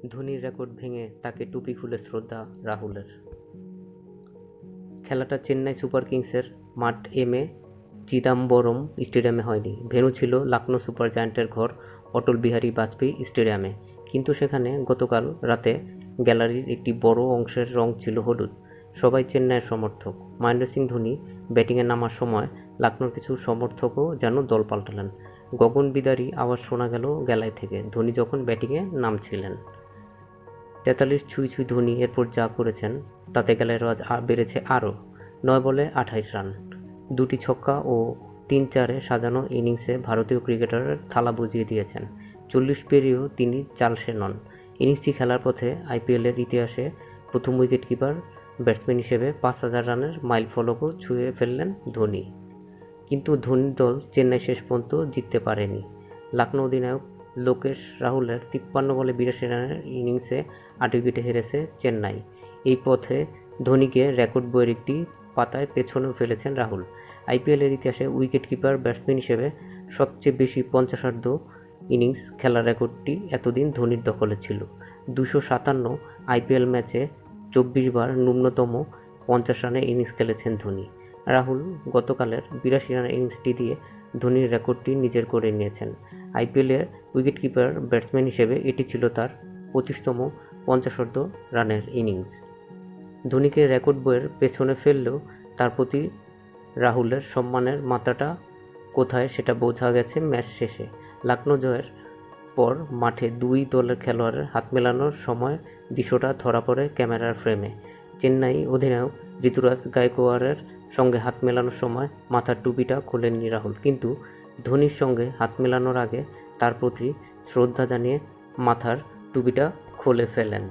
ধোনির রেকর্ড ভেঙে তাকে টুপি খুলে শ্রদ্ধা রাহুলের। খেলাটা চেন্নাই সুপার কিংসের মাঠ এম.এ চিদাম্বরম স্টেডিয়ামে হয়নি, ভেন্যু ছিল লখনৌ সুপার জায়ান্টের ঘর অটল বিহারী বাজপেয়ী স্টেডিয়ামে। কিন্তু সেখানে গতকাল রাতে গ্যালারির একটি বড় অংশের রং ছিল হলুদ। সবাই চেন্নাইয়ের সমর্থক। মহেন্দ্র সিং ধোনি ব্যাটিংয়ে নামার সময় লখনৌর কিছু সমর্থকও যেন দল পাল্টালেন। গগনবিদারী আওয়াজ শোনা গেল গ্যালারি থেকে ধোনি যখন ব্যাটিংয়ে নামছিলেন। 43 ছুঁই ছুঁই ধোনি এরপর যা করেছেন তাতে গ্যালারির আওয়াজ বেড়েছে আরও। 9 বলে 28 রান, 2টি ছক্কা ও 3-4-এ সাজানো ইনিংসে ভারতীয় ক্রিকেটারের থালা বুঝিয়ে দিয়েছেন। 40 পেরিয়েও তিনি চালসে নন। ইনিংসটি খেলার পথে আইপিএলের ইতিহাসে প্রথম উইকেটকিপার ব্যাটসম্যান হিসেবে 5000 রানের মাইলফলকও ছুঁয়ে ফেললেন ধোনি। কিন্তু ধোনির দল চেন্নাই শেষ পর্যন্ত জিততে পারেনি। লখনৌ অধিনায়ক লোকেশ রাহুলের 53 বলে 82 রানের ইনিংসে 8 উইকেটে হেরেছে চেন্নাই। এই পথে ধোনিকে রেকর্ড বইয়ের একটি পাতায় পেছনেও ফেলেছেন রাহুল। আইপিএলের ইতিহাসে উইকেটকিপার ব্যাটসম্যান হিসেবে সবচেয়ে বেশি 50 ইনিংস খেলার রেকর্ডটি এতদিন ধোনির দখলে ছিল। 257 আইপিএল ম্যাচে 24 বার ন্যূনতম 50 রানের ইনিংস খেলেছেন ধোনি। রাহুল গতকালের 82 রানের ইনিংসটি দিয়ে ধোনির রেকর্ডটি নিজের করে নিয়েছেন। আইপিএলের উইকেটকিপার ব্যাটসম্যান হিসেবে এটি ছিল তার 25তম 50 রানের ইনিংস। ধোনিকে রেকর্ড বইয়ের পেছনে ফেললেও তার প্রতি রাহুলের সম্মানের মাত্রাটা কোথায় সেটা বোঝা গেছে ম্যাচ শেষে। লখনৌ জয়ের পর মাঠে দুই দলের খেলোয়াড়ের হাত মেলানোর সময় দৃশ্যটা ধরা পড়ে ক্যামেরার ফ্রেমে। চেন্নাই অধিনায়ক ঋতুরাজ গায়কোয়াড়ের সঙ্গে হাত মেলানোর সময় মাথার টুপিটা খোলেননি রাহুল, কিন্তু ধোনির সঙ্গে হাত মেলানোর আগে তার প্রতি শ্রদ্ধা জানিয়ে মাথার টুপিটা খুলে ফেলেন।